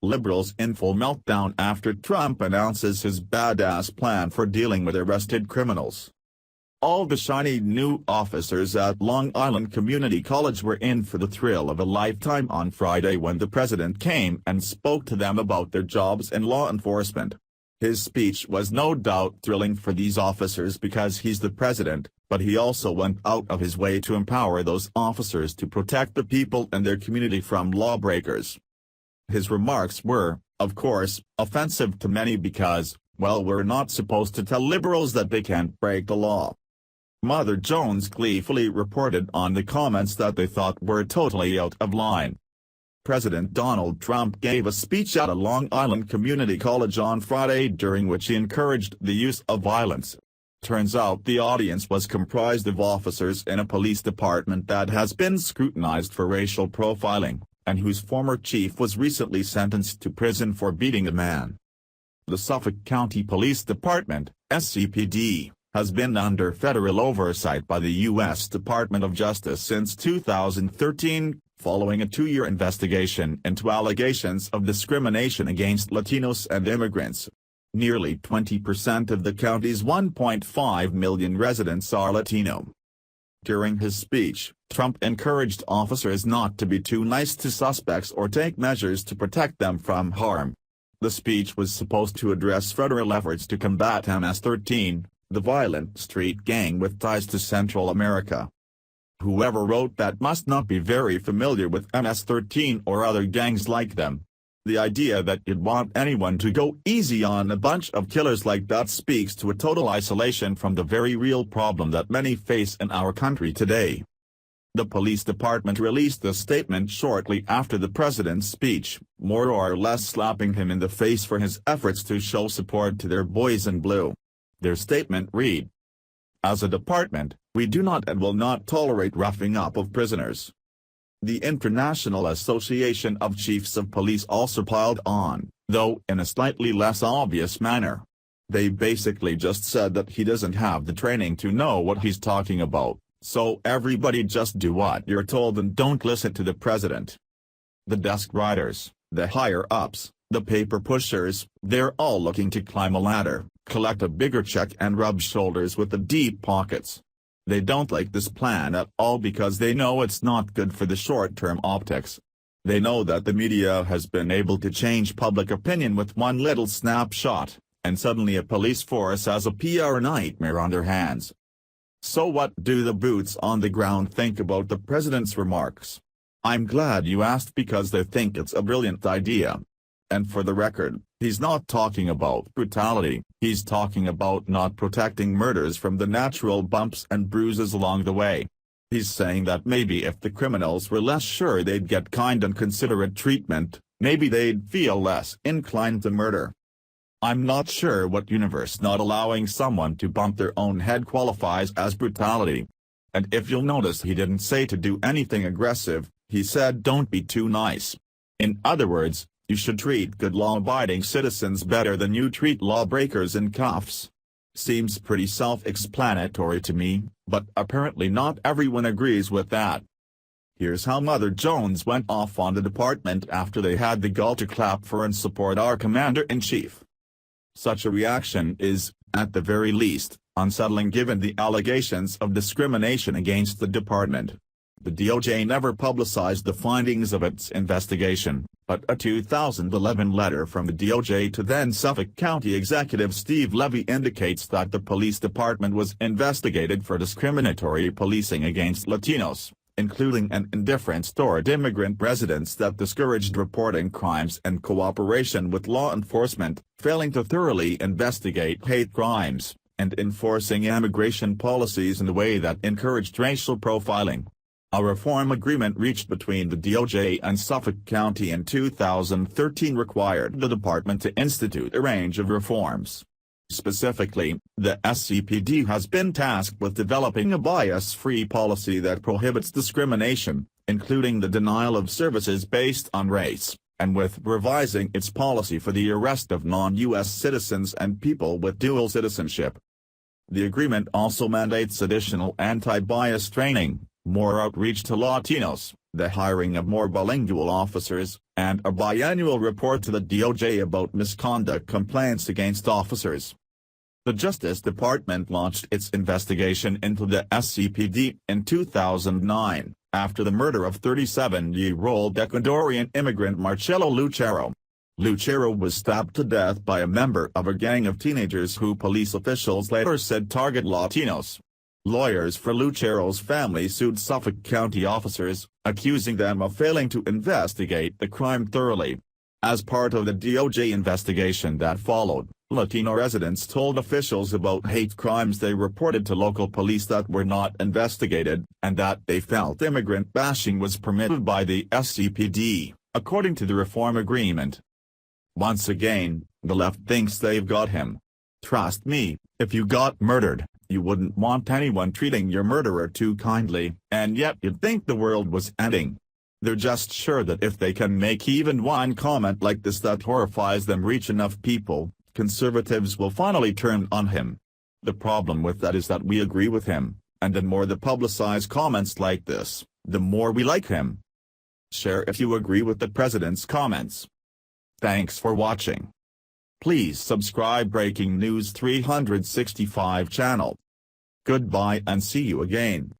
Liberals in full meltdown after Trump announces his badass plan for dealing with arrested criminals. All the shiny new officers at Long Island Community College were in for the thrill of a lifetime on Friday when the president came and spoke to them about their jobs in law enforcement. His speech was no doubt thrilling for these officers because he's the president, but he also went out of his way to empower those officers to protect the people and their community from lawbreakers. His remarks were, of course, offensive to many because, well, we're not supposed to tell liberals that they can't break the law. Mother Jones gleefully reported on the comments that they thought were totally out of line. President Donald Trump gave a speech at a Long Island Community College on Friday during which he encouraged the use of violence. Turns out the audience was comprised of officers in a police department that has been scrutinized for racial profiling, and whose former chief was recently sentenced to prison for beating a man. The Suffolk County Police Department, SCPD, has been under federal oversight by the U.S. Department of Justice since 2013, following a 2-year investigation into allegations of discrimination against Latinos and immigrants. Nearly 20% of the county's 1.5 million residents are Latino. During his speech, Trump encouraged officers not to be too nice to suspects or take measures to protect them from harm. The speech was supposed to address federal efforts to combat MS-13, the violent street gang with ties to Central America. Whoever wrote that must not be very familiar with MS-13 or other gangs like them. The idea that you'd want anyone to go easy on a bunch of killers like that speaks to a total isolation from the very real problem that many face in our country today. The police department released a statement shortly after the president's speech, more or less slapping him in the face for his efforts to show support to their boys in blue. Their statement read, "As a department, we do not and will not tolerate roughing up of prisoners." The International Association of Chiefs of Police also piled on, though in a slightly less obvious manner. They basically just said that he doesn't have the training to know what he's talking about, so everybody just do what you're told and don't listen to the president. The desk riders, the higher-ups, the paper pushers, they're all looking to climb a ladder, collect a bigger check and rub shoulders with the deep pockets. They don't like this plan at all because they know it's not good for the short-term optics. They know that the media has been able to change public opinion with one little snapshot, and suddenly a police force has a PR nightmare on their hands. So what do the boots on the ground think about the president's remarks? I'm glad you asked because they think it's a brilliant idea. And for the record, he's not talking about brutality, he's talking about not protecting murders from the natural bumps and bruises along the way. He's saying that maybe if the criminals were less sure they'd get kind and considerate treatment, maybe they'd feel less inclined to murder. I'm not sure what universe not allowing someone to bump their own head qualifies as brutality. And if you'll notice, he didn't say to do anything aggressive, he said don't be too nice. In other words, you should treat good law-abiding citizens better than you treat lawbreakers in cuffs. Seems pretty self-explanatory to me, but apparently not everyone agrees with that. Here's how Mother Jones went off on the department after they had the gall to clap for and support our commander-in-chief. Such a reaction is, at the very least, unsettling given the allegations of discrimination against the department. The DOJ never publicized the findings of its investigation, but a 2011 letter from the DOJ to then Suffolk County Executive Steve Levy indicates that the police department was investigated for discriminatory policing against Latinos, including an indifference toward immigrant residents that discouraged reporting crimes and cooperation with law enforcement, failing to thoroughly investigate hate crimes, and enforcing immigration policies in a way that encouraged racial profiling. A reform agreement reached between the DOJ and Suffolk County in 2013 required the department to institute a range of reforms. Specifically, the SCPD has been tasked with developing a bias-free policy that prohibits discrimination, including the denial of services based on race, and with revising its policy for the arrest of non-U.S. citizens and people with dual citizenship. The agreement also mandates additional anti-bias training, more outreach to Latinos, the hiring of more bilingual officers, and a biannual report to the DOJ about misconduct complaints against officers. The Justice Department launched its investigation into the SCPD in 2009, after the murder of 37-year-old Ecuadorian immigrant Marcelo Lucero. Lucero was stabbed to death by a member of a gang of teenagers who police officials later said target Latinos. Lawyers for Lucero's family sued Suffolk County officers, accusing them of failing to investigate the crime thoroughly. As part of the DOJ investigation that followed, Latino residents told officials about hate crimes they reported to local police that were not investigated, and that they felt immigrant bashing was permitted by the SCPD, according to the reform agreement. Once again, the left thinks they've got him. Trust me, if you got murdered, you wouldn't want anyone treating your murderer too kindly, and yet you'd think the world was ending. They're just sure that if they can make even one comment like this that horrifies them reach enough people, conservatives will finally turn on him. The problem with that is that we agree with him, and the more they publicize comments like this, the more we like him. Share if you agree with the president's comments. Thanks for watching. Please subscribe Breaking News 365 channel. Goodbye and see you again.